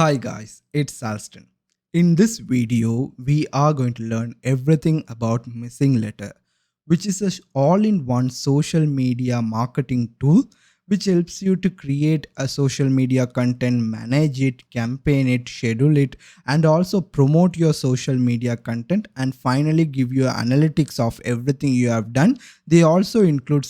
Hi guys, it's Alston. In this video, we are going to learn everything about MissingLettr, which is a all-in-one social media marketing tool which helps you to create a social media content, manage it, campaign it, schedule it, and also promote your social media content and finally give you analytics of everything you have done. They also include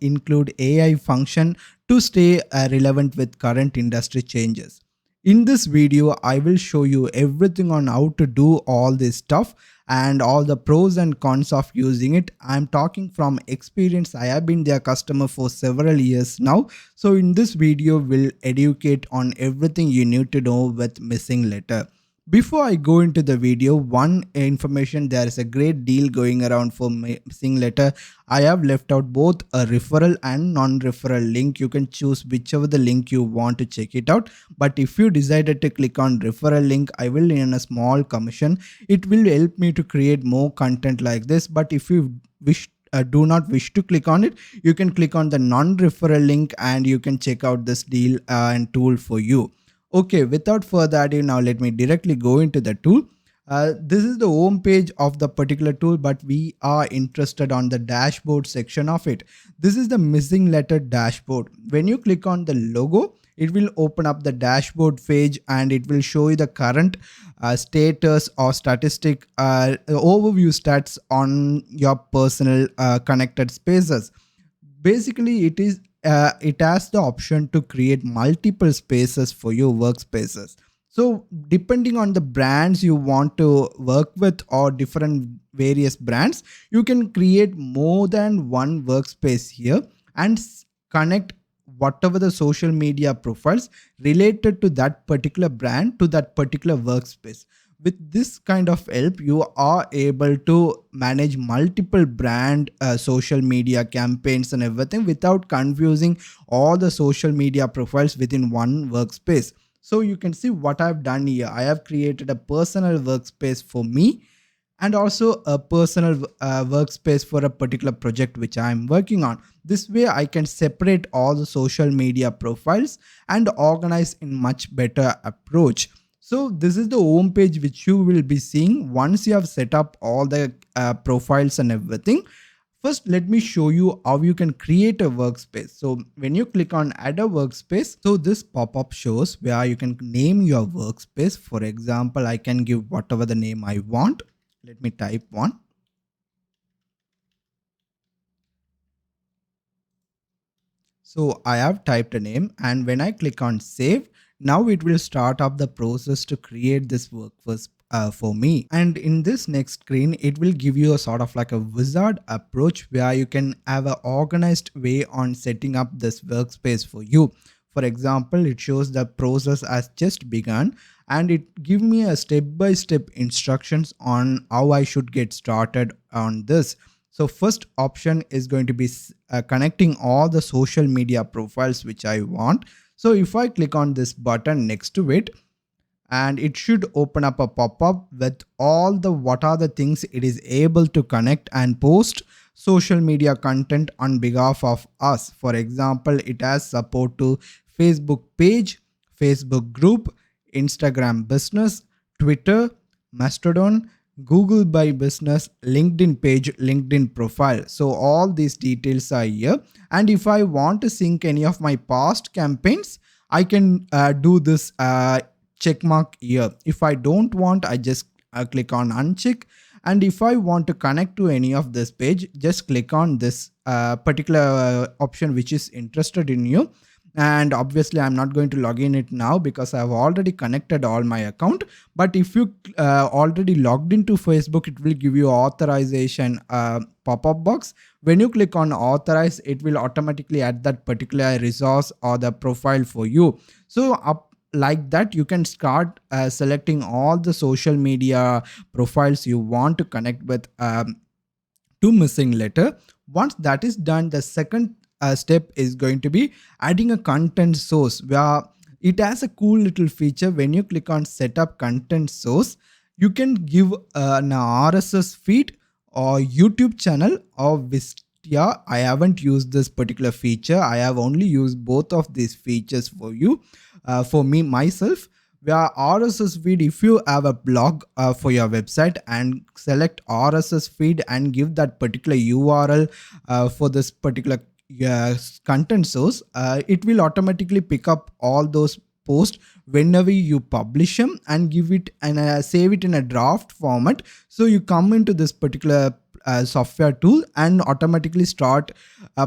include AI function to stay relevant with current industry changes. In this video, I will show you everything on how to do all this stuff and all the pros and cons of using it. I'm talking from experience. I have been their customer for several years now. So in this video, we'll educate on everything you need to know with MissingLettr. Before I go into the video, one information, there is a great deal going around for MissingLettr. I have left out both a referral and non-referral link. You can choose whichever the link you want to check it out. But if you decided to click on referral link, I will earn a small commission. It will help me to create more content like this. But if you do not wish to click on it, you can click on the non-referral link and you can check out this deal and tool for you. Okay, without further ado, now let me directly go into the tool. This is the home page of the particular tool, but we are interested on the dashboard section of it. This is the MissingLettr dashboard. When you click on the logo, it will open up the dashboard page and it will show you the current status or statistic overview stats on your personal connected spaces. Basically, it has the option to create multiple spaces for your workspaces. So depending on the brands you want to work with or different various brands, you can create more than one workspace here and connect whatever the social media profiles related to that particular brand to that particular workspace. With this kind of help, you are able to manage multiple brand social media campaigns and everything without confusing all the social media profiles within one workspace. So you can see what I've done here. I have created a personal workspace for me and also a personal workspace for a particular project which I am working on. This way I can separate all the social media profiles and organize in much better approach. So this is the home page which you will be seeing once you have set up all the profiles and everything. First, let me show you how you can create a workspace. So when you click on add a workspace, so this pop-up shows where you can name your workspace. For example, I can give whatever the name I want. Let me type one. So I have typed a name, and when I click on save, now it will start up the process to create this workspace for me. And in this next screen, it will give you a sort of like a wizard approach where you can have an organized way on setting up this workspace for you. For example, it shows the process has just begun and it gives me a step-by-step instructions on how I should get started on this. So first option is going to be connecting all the social media profiles which I want. So if I click on this button next to it, and it should open up a pop-up with all the what are the things it is able to connect and post social media content on behalf of us. For example, it has support to Facebook page, Facebook group, Instagram business, Twitter, Mastodon, Google by business, LinkedIn page, LinkedIn profile. So all these details are here. And if I want to sync any of my past campaigns, I can do this check mark here. If I don't want, I just click on uncheck. And if I want to connect to any of this page, just click on this particular option which is interested in you. And obviously I'm not going to log in it now because I've already connected all my account. But if you already logged into Facebook, it will give you authorization pop-up box. When you click on authorize, it will automatically add that particular resource or the profile for you. So like that, you can start selecting all the social media profiles you want to connect with to MissingLettr. Once that is done, the second step is going to be adding a content source, where it has a cool little feature. When you click on setup content source, you can give an RSS feed or YouTube channel or Vistia. I haven't used this particular feature. I have only used both of these features for you, for me myself. Where RSS feed, if you have a blog for your website and select RSS feed and give that particular URL for this particular content source, it will automatically pick up all those posts whenever you publish them and give it and save it in a draft format. So you come into this particular software tool and automatically start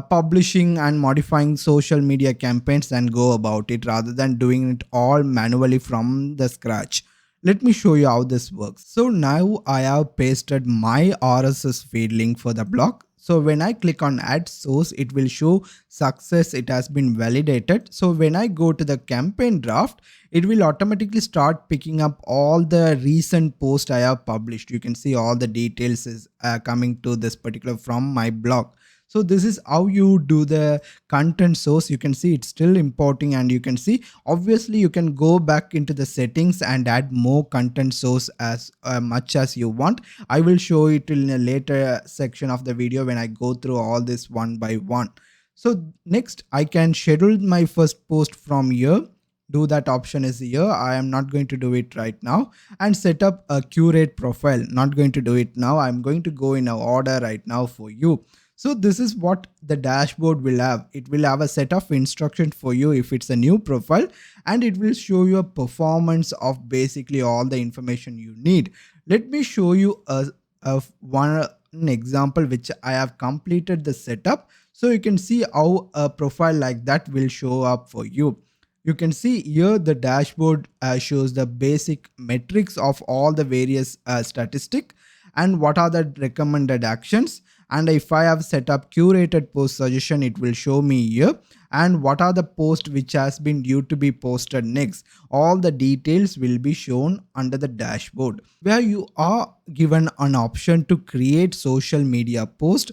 publishing and modifying social media campaigns and go about it rather than doing it all manually from the scratch. Let me show you how this works. So now I have pasted my RSS feed link for the blog. So when I click on add source, it will show success, it has been validated. So when I go to the campaign draft, it will automatically start picking up all the recent posts I have published. You can see all the details is coming to this particular from my blog. So this is how you do the content source. You can see it's still importing, and you can see obviously you can go back into the settings and add more content source as much as you want. I will show it in a later section of the video when I go through all this one by one. So next I can schedule my first post from here. Do that option is here. I am not going to do it right now. And set up a curate profile. Not going to do it now. I'm going to go in a order right now for you. So this is what the dashboard will have. It will have a set of instructions for you if it's a new profile, and it will show you a performance of basically all the information you need. Let me show you one example which I have completed the setup, so you can see how a profile like that will show up for you. You can see here the dashboard shows the basic metrics of all the various statistics and what are the recommended actions. And if I have set up curated post suggestion, it will show me here, and what are the posts which has been due to be posted next. All the details will be shown under the dashboard, where you are given an option to create social media post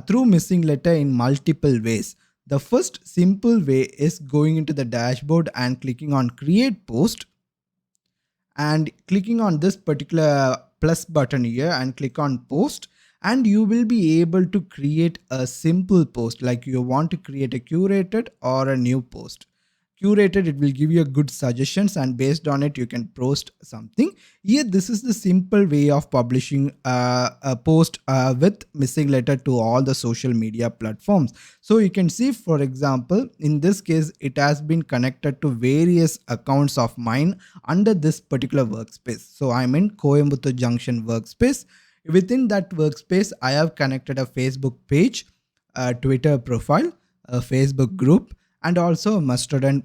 through MissingLettr in multiple ways. The first simple way is going into the dashboard and clicking on create post and clicking on this particular plus button here and click on post, and you will be able to create a simple post. Like you want to create a curated or a new post. Curated, it will give you a good suggestions, and based on it you can post something. Here this is the simple way of publishing a post with MissingLettr to all the social media platforms. So you can see, for example, in this case it has been connected to various accounts of mine under this particular workspace. So I'm in Coimbatore Junction workspace. Within that workspace I have connected a Facebook page, a Twitter profile, a Facebook group, and also a Mastodon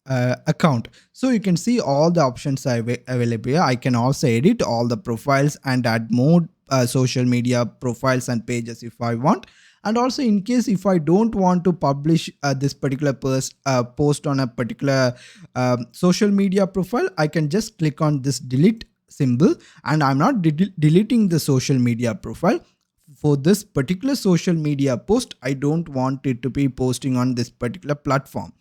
account. So you can see all the options are available here. I can also edit all the profiles and add more social media profiles and pages if I want. And also, in case if I don't want to publish this particular post on a particular social media profile, I can just click on this delete symbol, and I'm not deleting the social media profile. For this particular social media post, I don't want it to be posting on this particular platform.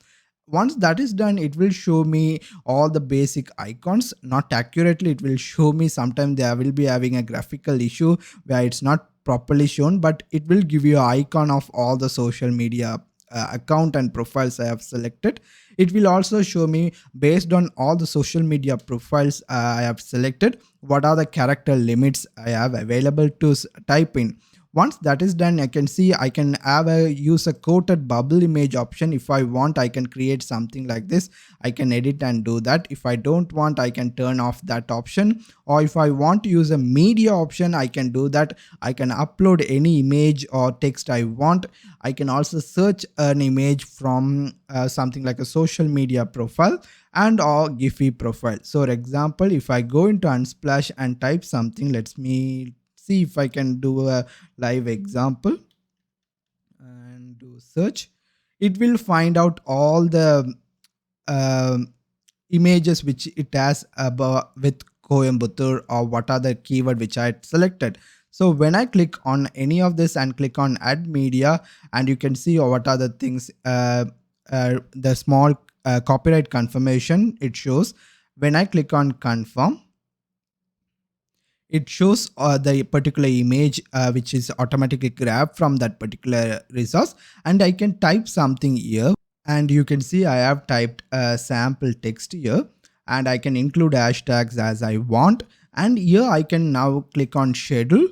Once that is done, it will show me all the basic icons. Not accurately, it will show me sometimes they will be having a graphical issue where it's not properly shown, but it will give you an icon of all the social media account and profiles I have selected. It will also show me, based on all the social media profiles I have selected, what are the character limits I have available to type in. Once that is done, I can see I can use a quoted bubble image option. If I want, I can create something like this. I can edit and do that. If I don't want, I can turn off that option. Or if I want to use a media option, I can do that. I can upload any image or text I want. I can also search an image from something like a social media profile and or Giphy profile. So for example, if I go into Unsplash and type something, let me see if I can do a live example and do search. It will find out all the images which it has about with Coimbatore, or what are the keyword which I had selected. So when I click on any of this and click on add media, and you can see what are the things, the small copyright confirmation it shows. When I click on confirm, it shows the particular image which is automatically grabbed from that particular resource, and I can type something here, and you can see I have typed a sample text here, and I can include hashtags as I want. And here I can now click on schedule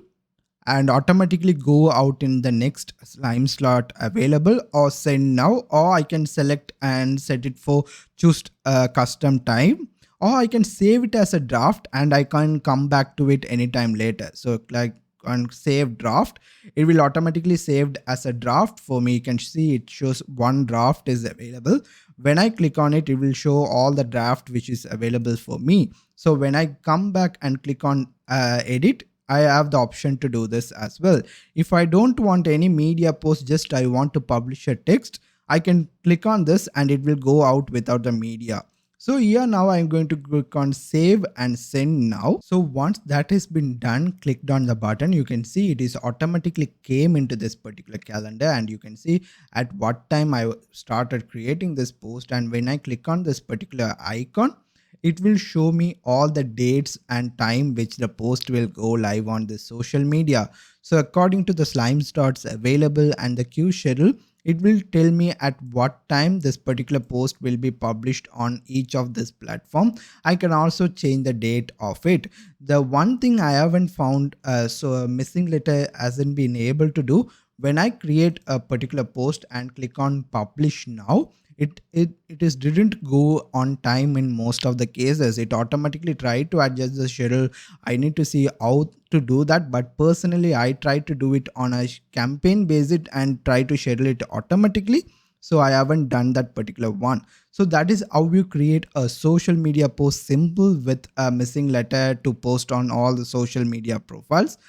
and automatically go out in the next slime slot available, or send now, or I can select and set it for choose a custom time, or I can save it as a draft and I can come back to it anytime later. So like on save draft, it will automatically saved as a draft for me. You can see it shows one draft is available. When I click on it, it will show all the draft which is available for me. So when I come back and click on edit, I have the option to do this as well. If I don't want any media post, just I want to publish a text, I can click on this and it will go out without the media. So here now I'm going to click on save and send now. So once that has been done, clicked on the button, you can see it is automatically came into this particular calendar, and you can see at what time I started creating this post. And when I click on this particular icon, it will show me all the dates and time which the post will go live on this social media. So according to the slime starts available and the queue schedule, it will tell me at what time this particular post will be published on each of this platform. I can also change the date of it. The one thing I haven't found, missing letter hasn't been able to do, when I create a particular post and click on publish now, it is didn't go on time in most of the cases. It automatically tried to adjust the schedule. I need to see how to do that, but personally I try to do it on a campaign basis and try to schedule it automatically. So I haven't done that particular one. So that is how you create a social media post simple with a missing letter to post on all the social media profiles.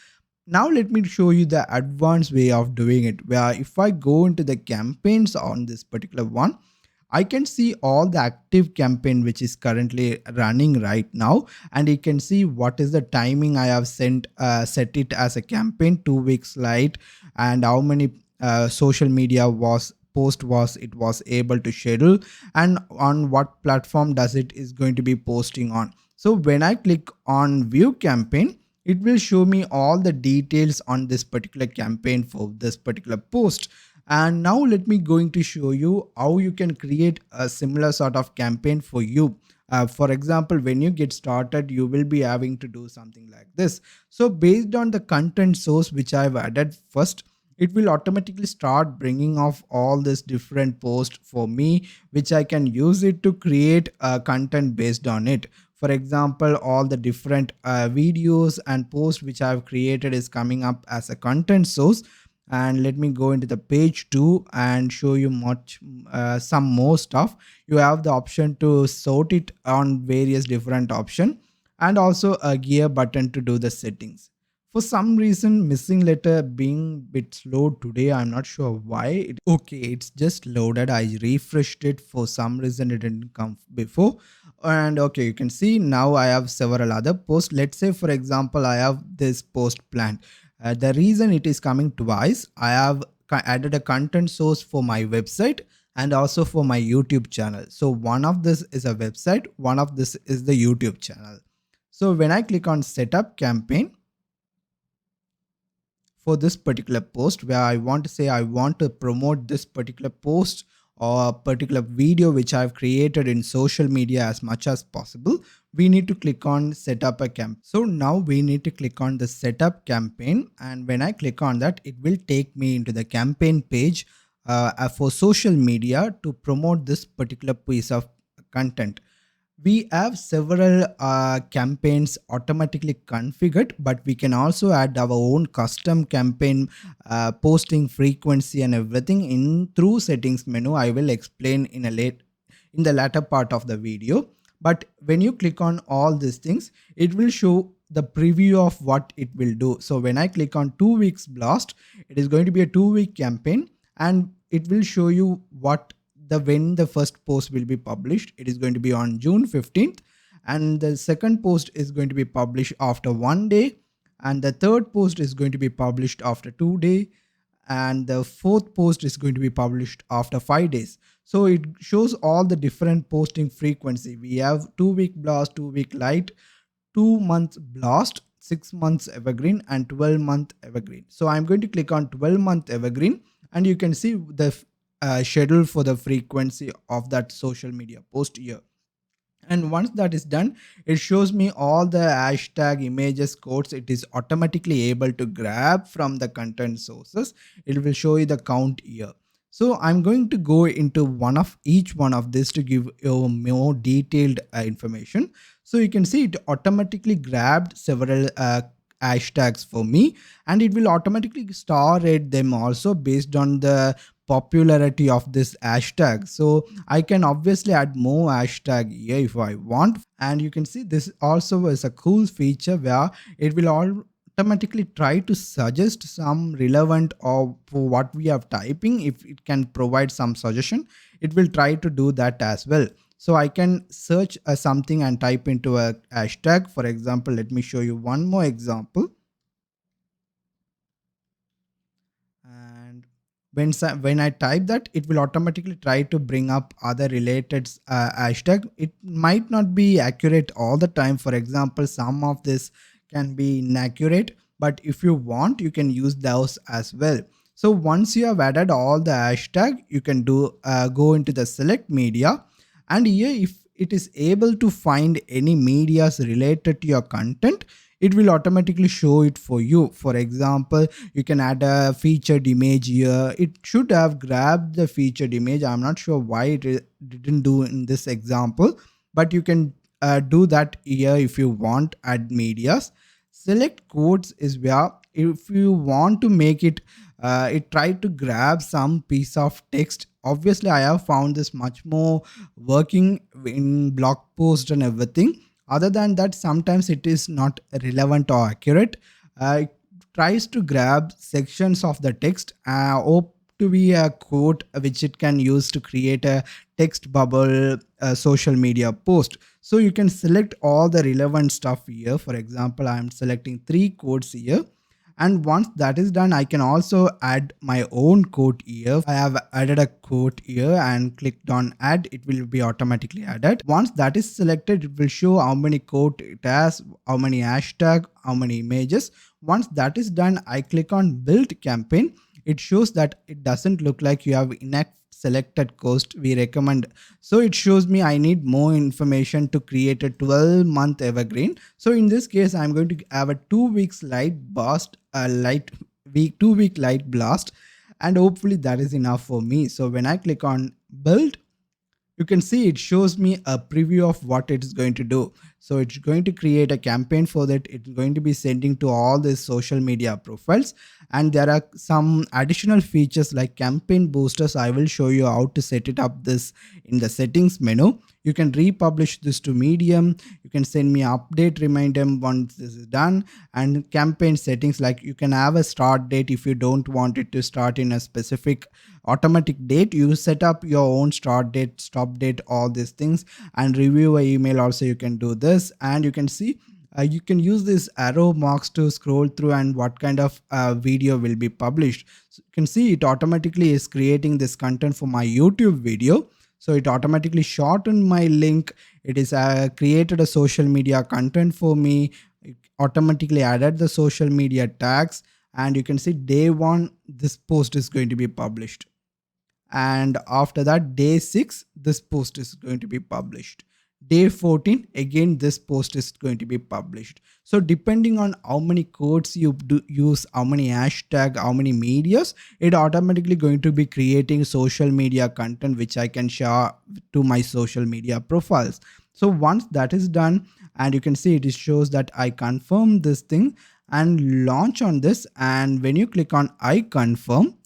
Now let me show you the advanced way of doing it, where if I go into the campaigns on this particular one, I can see all the active campaign which is currently running right now, and you can see what is the timing I have set it as a campaign 2 weeks late, and how many social media post was it was able to schedule, and on what platform does it is going to be posting on. So when I click on view campaign, it will show me all the details on this particular campaign for this particular post. And now let me going to show you how you can create a similar sort of campaign for you. For example, when you get started, you will be having to do something like this. So based on the content source which I've added first, it will automatically start bringing off all this different posts for me, which I can use it to create content based on it. For example, all the different videos and posts which I've created is coming up as a content source. And let me go into the page 2 and show you some more stuff. You have the option to sort it on various different option, and also a gear button to do the settings. For some reason, missing letter being bit slow today. I'm not sure why. Okay, it's just loaded. I refreshed it. For some reason it didn't come before. And okay, you can see now I have several other posts. Let's say for example I have this post planned. The reason it is coming twice, I have added a content source for my website and also for my YouTube channel. So one of this is a website, one of this is the YouTube channel. So when I click on setup campaign for this particular post, where I want to say I want to promote this particular post or a particular video which I've created in social media as much as possible, we need to click on setup a campaign. So now we need to click on the setup campaign, and when I click on that, it will take me into the campaign page for social media to promote this particular piece of content. We have several campaigns automatically configured, but we can also add our own custom campaign posting frequency and everything in through settings menu. I will explain in the latter part of the video. But when you click on all these things, it will show the preview of what it will do. So when I click on 2 weeks blast, it is going to be a 2-week campaign, and it will show you when the first post will be published. It is going to be on June 15th, and the second post is going to be published after 1 day, and the third post is going to be published after 2 days, and the fourth post is going to be published after 5 days. So it shows all the different posting frequency. We have 2-week blast, 2-week light, 2 months blast, 6 months evergreen, and 12-month evergreen. So I'm going to click on 12-month evergreen, and you can see the schedule for the frequency of that social media post here. And once that is done, it shows me all the hashtag images quotes it is automatically able to grab from the content sources. It will show you the count here. So I'm going to go into each one of this to give you more detailed information. So you can see it automatically grabbed several hashtags for me, and it will automatically star rate them also based on the popularity of this hashtag. So I can obviously add more hashtag here if I want. And you can see this also is a cool feature where it will automatically try to suggest some relevant or for what we are typing. If it can provide some suggestion, it will try to do that as well. So I can search something and type into a hashtag. For example, let me show you one more example. And when I type that, it will automatically try to bring up other related hashtag. It might not be accurate all the time. For example, some of this can be inaccurate, but if you want, you can use those as well. So once you have added all the hashtag, you can do go into the select media, and here if it is able to find any medias related to your content, it will automatically show it for you. For example, you can add a featured image here. It should have grabbed the featured image. I'm not sure why it didn't do in this example, but you can do that here if you want add medias. Select quotes is where if you want to make it it try to grab some piece of text. Obviously I have found this much more working in blog post and everything. Other than that, sometimes it is not relevant or accurate. It tries to grab sections of the text or to be a quote which it can use to create a text bubble social media post. So you can select all the relevant stuff here. For example, I am selecting 3 quotes here. And once that is done, I can also add my own quote here. I have added a quote here and clicked on add. It will be automatically added. Once that is selected, it will show how many quote it has, how many hashtag, how many images. Once that is done, I click on build campaign. It shows that it doesn't look like you have enough selected cost we recommend. So it shows me I need more information to create a 12-month evergreen. So in this case, I'm going to have a 2 weeks light blast, 2 week light blast, and hopefully that is enough for me. So when I click on build, you can see it shows me a preview of what it's going to do. So it's going to create a campaign for that. It's going to be sending to all these social media profiles, and there are some additional features like campaign boosters. I will show you how to set it up this in the settings menu. You can republish this to Medium. You can send me update reminder once this is done, and campaign settings, like you can have a start date if you don't want it to start in a specific automatic date. You set up your own start date, stop date, all these things, and review email also you can do this. And you can see you can use this arrow marks to scroll through and what kind of video will be published. So you can see it automatically is creating this content for my YouTube video. So it automatically shortened my link. It is created a social media content for me. It automatically added the social media tags, and you can see day 1 this post is going to be published, and after that day 6 this post is going to be published. Day 14 again this post is going to be published. So depending on how many codes you do use, how many hashtag, how many medias, it automatically going to be creating social media content which I can share to my social media profiles. So once that is done, and you can see it shows that I confirm this thing and launch on this, and when you click on I confirm,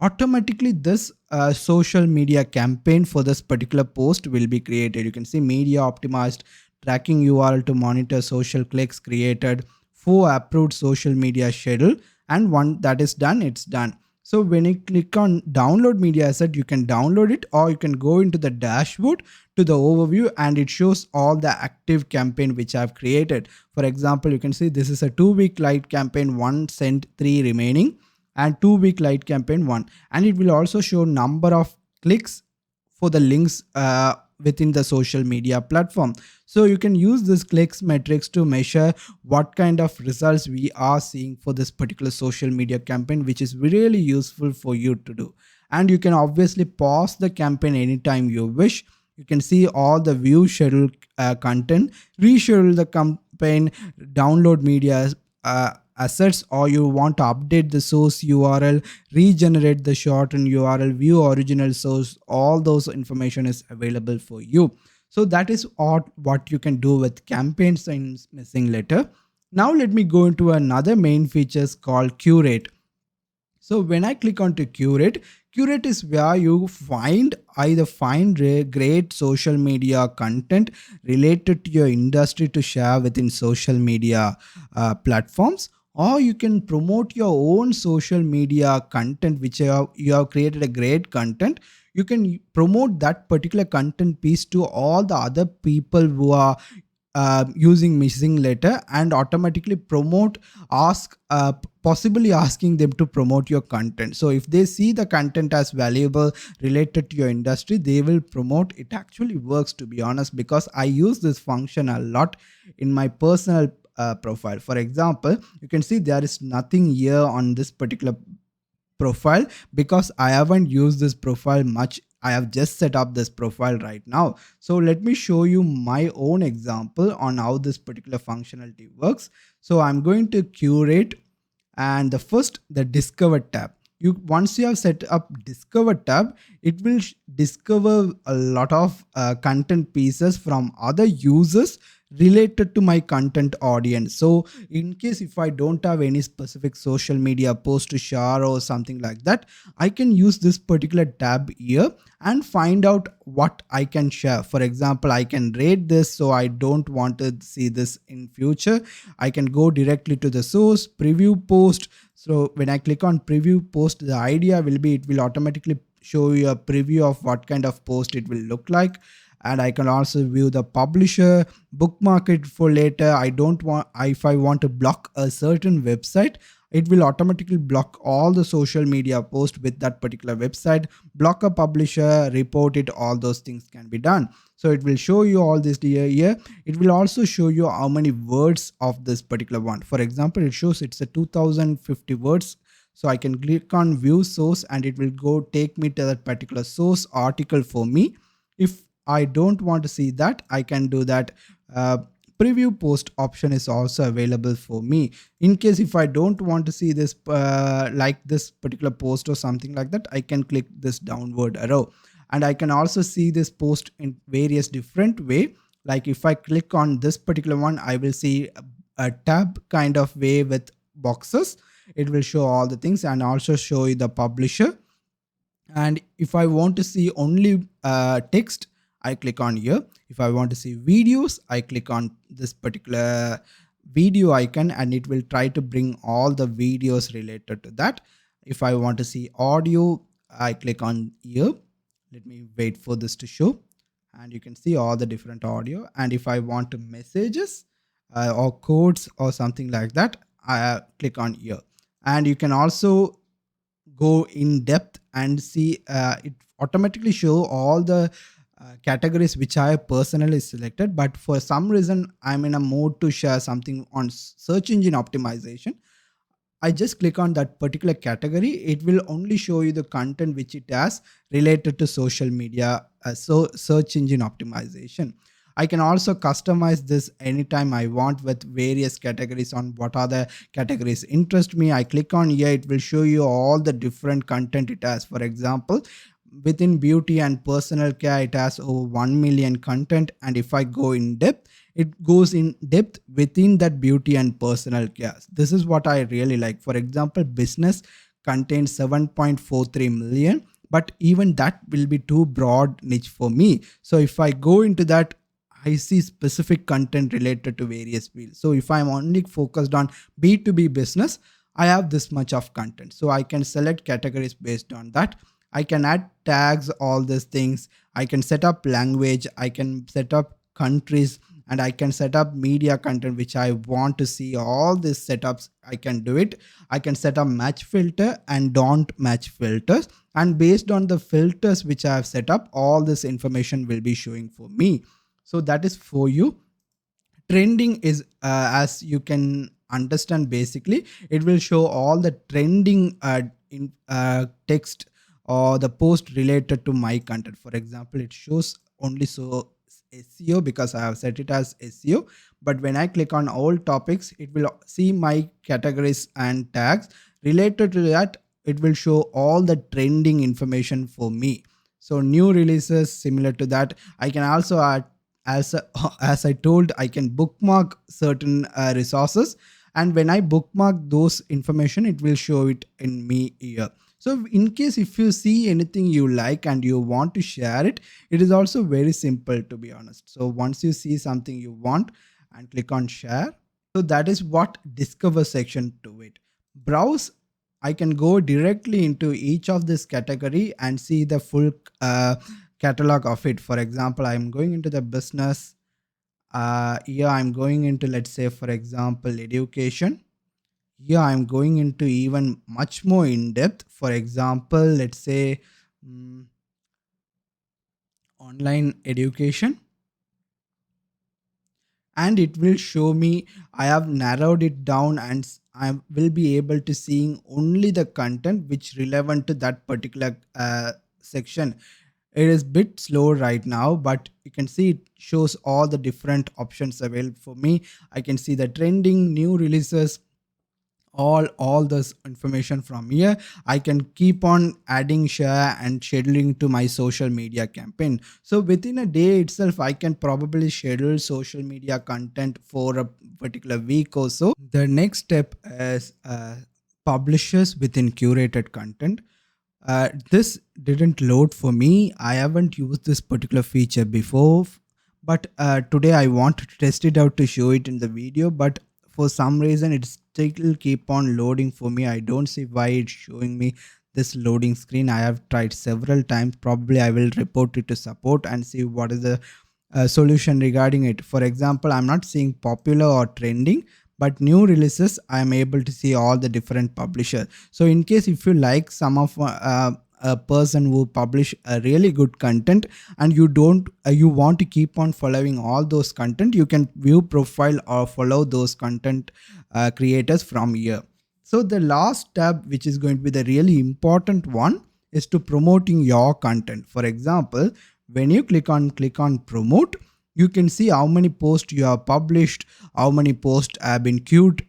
automatically this social media campaign for this particular post will be created. You can see media optimized, tracking URL to monitor social clicks created, 4 approved social media schedule, and one that is done, it's done. So when you click on download media asset, you can download it, or you can go into the dashboard to the overview, and it shows all the active campaign which I've created. For example, you can see this is a 2-week light campaign, 1 cent, 3 remaining, and 2-week light campaign 1, and it will also show number of clicks for the links within the social media platform. So you can use this clicks metrics to measure what kind of results we are seeing for this particular social media campaign, which is really useful for you to do. And you can obviously pause the campaign anytime you wish. You can see all the view schedule content, reschedule the campaign, download media assets, or you want to update the source URL, regenerate the shortened URL, view original source. All those information is available for you. So that is what you can do with campaigns in MissingLettr. Now let me go into another main features called Curate. So when I click on to Curate is where you either find great social media content related to your industry to share within social media platforms, or you can promote your own social media content which you have created a great content. You can promote that particular content piece to all the other people who are using MissingLettr, and automatically possibly asking them to promote your content. So if they see the content as valuable related to your industry, they will promote. It actually works, to be honest, because I use this function a lot in my personal profile. For example, you can see there is nothing here on this particular profile because I haven't used this profile much. I have just set up this profile right now. So let me show you my own example on how this particular functionality works. So I'm going to Curate, and the Discover tab. Once you have set up Discover tab, it will discover a lot of content pieces from other users related to my content audience. So in case if I don't have any specific social media post to share or something like that, I can use this particular tab here and find out what I can share. For example, I can rate this, so I don't want to see this in future. I can go directly to the source, preview post. So when I click on preview post, the idea will be it will automatically show you a preview of what kind of post it will look like. And I can also view the publisher, bookmark it for later. If I want to block a certain website, it will automatically block all the social media posts with that particular website, block a publisher, report it. All those things can be done. So it will show you all this here. It will also show you how many words of this particular one. For example, it shows it's a 2050 words. So I can click on view source and it will take me to that particular source article for me. If I don't want to see that, I can do that. Preview post option is also available for me. In case if I don't want to see this like this particular post or something like that, I can click this downward arrow, and I can also see this post in various different way. Like if I click on this particular one, I will see a tab kind of way with boxes. It will show all the things and also show you the publisher. And if I want to see only text, I click on here. If I want to see videos, I click on this particular video icon and it will try to bring all the videos related to that. If I want to see audio, I click on here. Let me wait for this to show, and you can see all the different audio. And if I want to messages or codes or something like that, I click on here. And you can also go in depth and see it automatically show all the categories which I personally selected, but for some reason I'm in a mode to share something on search engine optimization. I just click on that particular category. It will only show you the content which it has related to social media, so search engine optimization. I can also customize this anytime I want with various categories on what are the categories interest me. I click on here, it will show you all the different content it has. For example, within beauty and personal care, it has over 1 million content. And if I go in depth, it goes in depth within that beauty and personal care. This is what I really like. For example, business contains 7.43 million, but even that will be too broad niche for me. So if I go into that, I see specific content related to various fields. So if I'm only focused on B2B business, I have this much of content. So I can select categories based on that. I can add tags, all these things. I can set up language. I can set up countries, and I can set up media content which I want to see. All these setups, I can do it. I can set up match filter and don't match filters. And based on the filters which I have set up, all this information will be showing for me. So that is for you. Trending is as you can understand, basically it will show all the trending text or the post related to my content. For example, it shows only so SEO because I have set it as SEO. But when I click on all topics, it will see my categories and tags related to that. It will show all the trending information for me. So new releases similar to that. I can also add, as as I told, I can bookmark certain resources, and when I bookmark those information, it will show it in me here. So in case if you see anything you like and you want to share it, it is also very simple, to be honest. So once you see something you want and click on share, so that is what discover section to it. Browse, I can go directly into each of this category and see the full catalog of it. For example, I'm going into the business. Here I'm going into, let's say for example, education. Here I'm going into even much more in depth. For example, let's say online education, and it will show me I have narrowed it down, and I will be able to seeing only the content which relevant to that particular section. It is bit slow right now, but you can see it shows all the different options available for me. I can see the trending, new releases, all this information from here. I can keep on adding, share and scheduling to my social media campaign. So within a day itself, I can probably schedule social media content for a particular week or so. The next step is publishes within curated content. This didn't load for me. I haven't used this particular feature before, but today I want to test it out to show it in the video, but for some reason it still keep on loading for me. I don't see why it's showing me this loading screen. I have tried several times. Probably I will report it to support and see what is the solution regarding it. For example, I'm not seeing popular or trending, but new releases I am able to see all the different publishers. So in case if you like some of a person who publish a really good content, and you don't you want to keep on following all those content, you can view profile or follow those content creators from here. So the last tab, which is going to be the really important one, is to promoting your content. For example, when you click on promote, you can see how many posts you have published, how many posts have been queued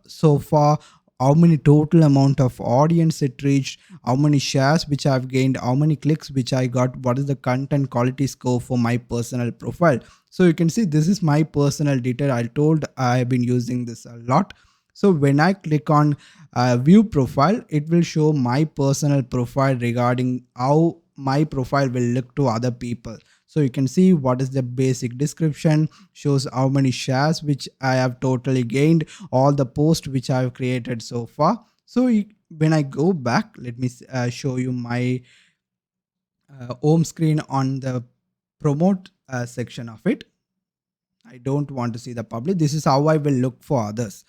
so far, how many total amount of audience it reached, how many shares which I've gained, how many clicks which I got, what is the content quality score for my personal profile. So you can see this is my personal detail. I told I've been using this a lot. So when I click on view profile, it will show my personal profile regarding how my profile will look to other people. So you can see what is the basic description, shows how many shares which I have totally gained, all the posts which I have created so far. So when I go back, let me show you my home screen on the promote section of it. I don't want to see the public. This is how I will look for others.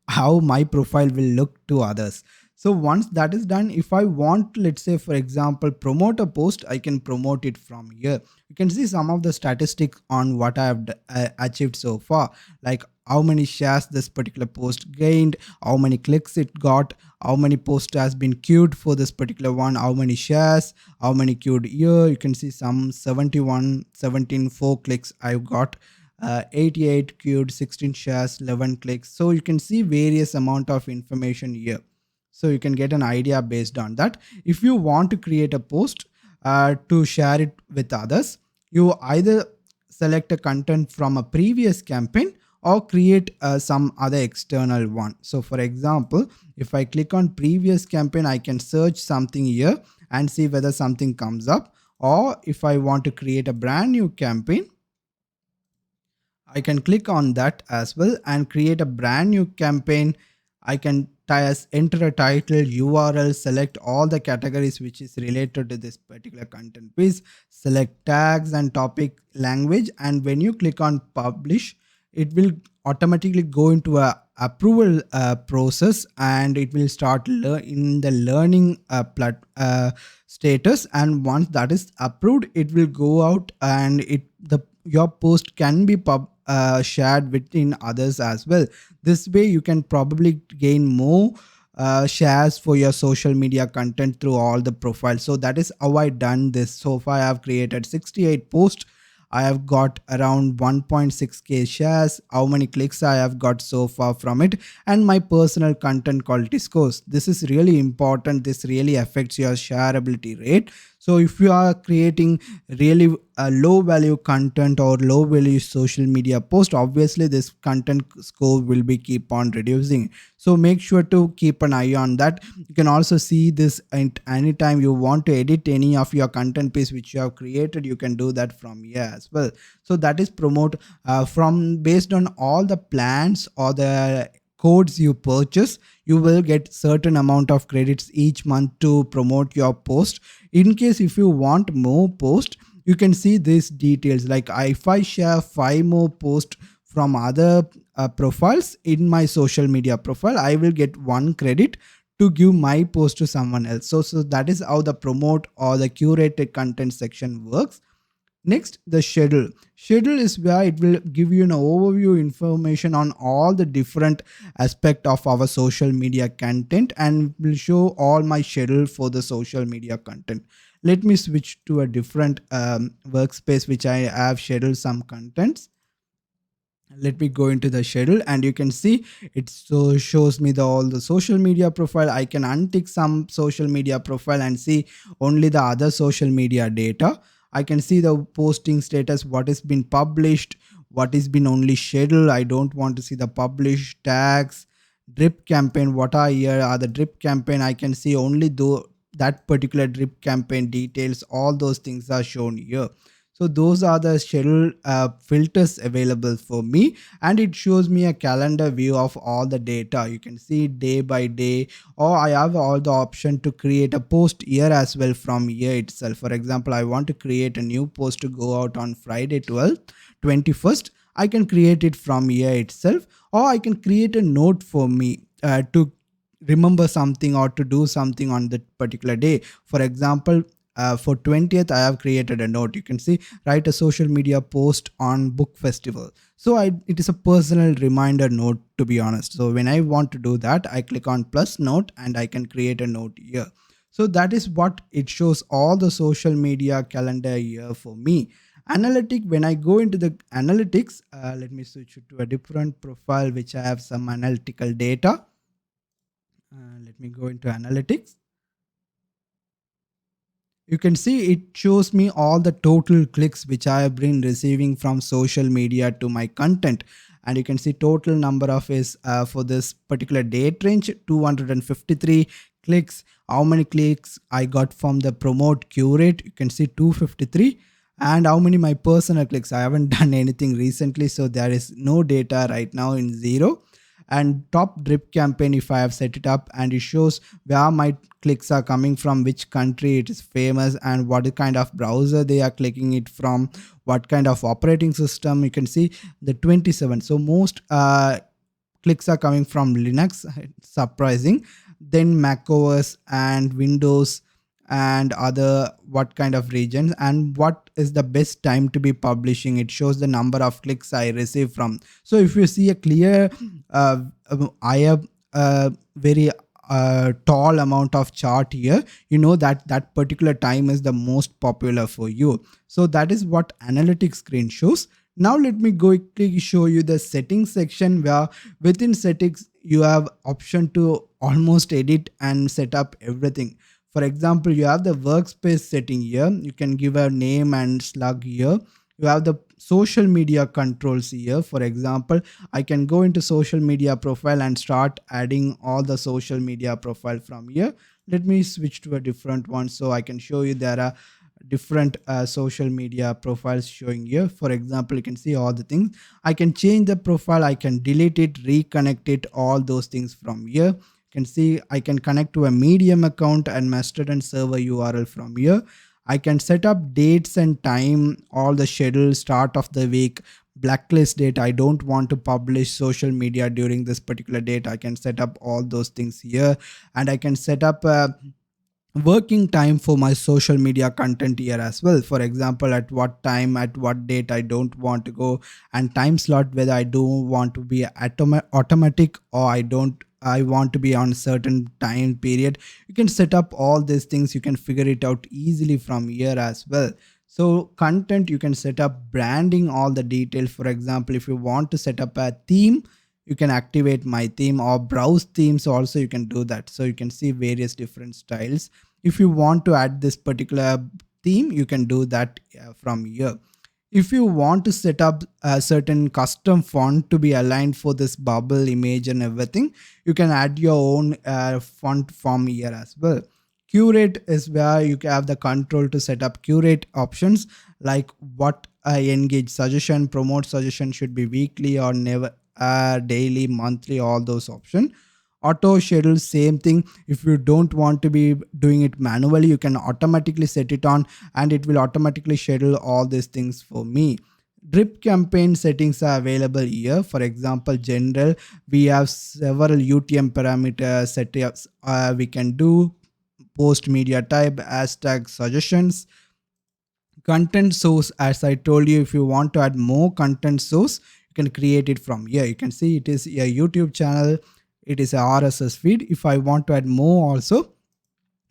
How my profile will look to others. So once that is done, if I want, let's say for example, promote a post, I can promote it from here. You can see some of the statistics on what I have achieved so far, like how many shares this particular post gained, how many clicks it got, how many posts has been queued for this particular one, how many shares, how many queued here. You can see some 71, 17, 4 clicks I've got. 88 queued, 16 shares, 11 clicks. So you can see various amount of information here. So you can get an idea based on that. If you want to create a post to share it with others, you either select a content from a previous campaign or create some other external one. So for example, if I click on previous campaign, I can search something here and see whether something comes up. Or if I want to create a brand new campaign, I can click on that as well and create a brand new campaign. I can enter a title, URL, select all the categories which is related to this particular content piece, select tags and topic, language, and when you click on publish, it will automatically go into a approval process, and it will start in the learning status. And once that is approved, it will go out, and your post can be shared within others as well. This way you can probably gain more shares for your social media content through all the profiles. So that is how I done this. So far I have created 68 posts. I have got around 1.6k shares. How many clicks I have got so far from it, and my personal content quality scores. This is really important. This really affects your shareability rate. So if you are creating really low value content or low value social media post, obviously this content score will be keep on reducing. So make sure to keep an eye on that. You can also see this at anytime you want to edit any of your content piece which you have created, you can do that from here as well. So that is promote from based on all the plans or the codes you purchase, you will get certain amount of credits each month to promote your post. In case if you want more post, you can see these details, like if I share 5 more posts from other profiles in my social media profile, I will get 1 credit to give my post to someone else. So that is how the promote or the curated content section works. Next, the schedule. Schedule is where it will give you an overview information on all the different aspect of our social media content, and will show all my schedule for the social media content. Let me switch to a different workspace which I have scheduled some contents. Let me go into the schedule, and you can see it so shows me all the social media profile. I can untick some social media profile and see only the other social media data. I can see the posting status, what has been published, what has been only scheduled. I don't want to see the published tags, drip campaign, what are here are the drip campaign. I can see only though that particular drip campaign details. All those things are shown here. So those are the schedule filters available for me, and it shows me a calendar view of all the data. You can see day by day, or I have all the option to create a post here as well from here itself. For example, I want to create a new post to go out on Friday 12th, 21st. I can create it from here itself, or I can create a note for me to remember something or to do something on that particular day. For example, for 20th I have created a note. You can see write a social media post on book festival. So it is a personal reminder note, to be honest. So when I want to do that, I click on plus note and I can create a note here. So that is what it shows, all the social media calendar here for me. Analytic, when I go into the analytics, let me switch it to a different profile which I have some analytical data. Let me go into analytics. You can see it shows me all the total clicks which I have been receiving from social media to my content, and you can see total number of is for this particular date range 253 clicks. How many clicks I got from the promote curate, you can see 253. And how many my personal clicks, I haven't done anything recently, so there is no data right now in 0. And top drip campaign, if I have set it up, and it shows where my clicks are coming from, which country it is famous, and what kind of browser they are clicking it from, what kind of operating system. You can see the 27. So most clicks are coming from Linux, surprising. Then Mac OS and Windows and other what kind of regions, and what is the best time to be publishing. It shows the number of clicks I receive from. So if you see a clear I have a very tall amount of chart here, you know that that particular time is the most popular for you. So that is what analytics screen shows. Now let me quickly show you the settings section, where within settings you have option to almost edit and set up everything. For example, you have the workspace setting here. You can give a name and slug here. You have the social media controls here. For example, I can go into social media profile and start adding all the social media profile from here. Let me switch to a different one so I can show you there are different social media profiles showing here. For example, you can see all the things. I can change the profile, I can delete it, reconnect it, all those things from here. Can see I can connect to a Medium account and Mastodon server URL from here. I can set up dates and time, all the schedule, start of the week, blacklist date. I don't want to publish social media during this particular date. I can set up all those things here, and I can set up working time for my social media content here as well. For example, at what time, at what date I don't want to go, and time slot, whether I do want to be automatic or I don't I want to be on a certain time period. You can set up all these things. You can figure it out easily from here as well. So content, you can set up branding, all the details. For example, if you want to set up a theme, you can activate my theme, or browse themes also you can do that. So you can see various different styles. If you want to add this particular theme, you can do that from here. If you want to set up a certain custom font to be aligned for this bubble image and everything, you can add your own font from here as well. Curate is where you have the control to set up curate options, like what engage suggestion, promote suggestion should be weekly or never daily, monthly, all those options. Auto schedule, same thing. If you don't want to be doing it manually, you can automatically set it on and it will automatically schedule all these things for me. Drip campaign settings are available here. For example, general, we have several UTM parameter setups we can do. Post media type, hashtag suggestions. Content source, as I told you, if you want to add more content source, you can create it from here. You can see it is a YouTube channel, it is a RSS feed. If I want to add more also,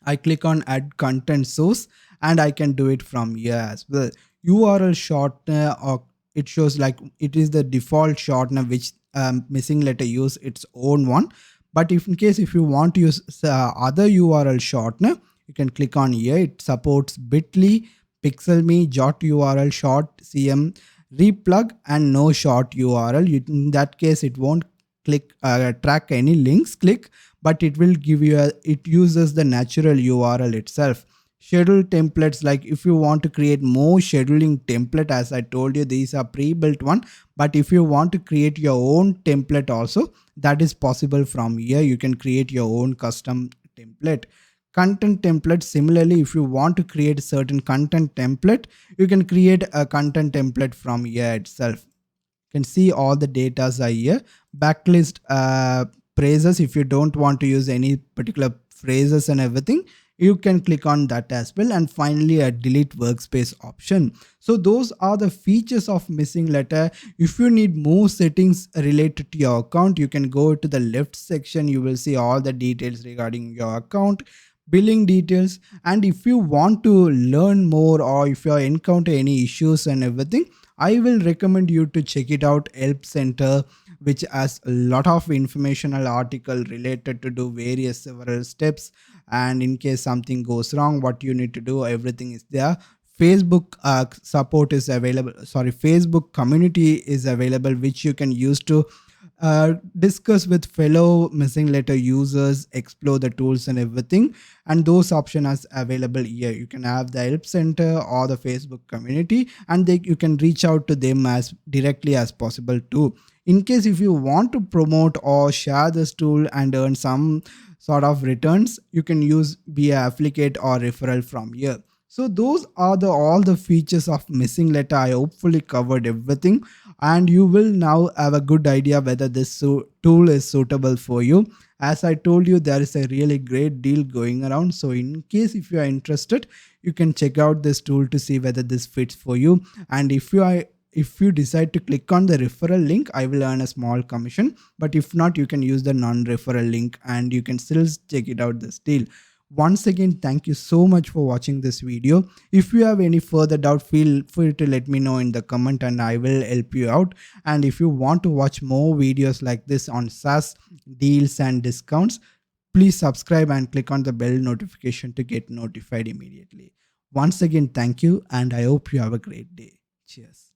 I click on add content source and I can do it from here as well. URL shortener, or it shows like it is the default shortener which MissingLettr use its own one. But if in case if you want to use other URL shortener, you can click on here. It supports bit.ly, pixelme, jot URL, short cm, replug, and no short URL. In that case, it won't track any links click, but it will give you it uses the natural URL itself. Schedule templates, like if you want to create more scheduling template, as I told you, these are pre-built one, but if you want to create your own template also, that is possible from here. You can create your own custom template. Content template, similarly, if you want to create certain content template, you can create a content template from here itself. Can see all the data are here. Backlist phrases, if you don't want to use any particular phrases and everything, you can click on that as well. And finally, a delete workspace option. So those are the features of MissingLettr. If you need more settings related to your account, you can go to the left section. You will see all the details regarding your account, billing details. And if you want to learn more, or if you encounter any issues and everything, I will recommend you to check it out, Help Center, which has a lot of informational article related to do various several steps. And in case something goes wrong, what you need to do, everything is there. Facebook support is available. Sorry, Facebook community is available, which you can use to discuss with fellow MissingLettr users, explore the tools and everything. And those options are available here. You can have the Help Center or the Facebook community, and you can reach out to them as directly as possible too. In case if you want to promote or share this tool and earn some sort of returns, you can use via affiliate or referral from here. So those are all the features of MissingLettr. I hopefully covered everything, and you will now have a good idea whether this tool is suitable for you. As I told you, there is a really great deal going around. So in case if you are interested, you can check out this tool to see whether this fits for you. And if you decide to click on the referral link, I will earn a small commission. But if not, you can use the non-referral link and you can still check it out this deal. Once again, thank you so much for watching this video. If you have any further doubt, feel free to let me know in the comment and I will help you out. And if you want to watch more videos like this on SaaS deals and discounts, please subscribe and click on the bell notification to get notified immediately. Once again, thank you, and I hope you have a great day. Cheers.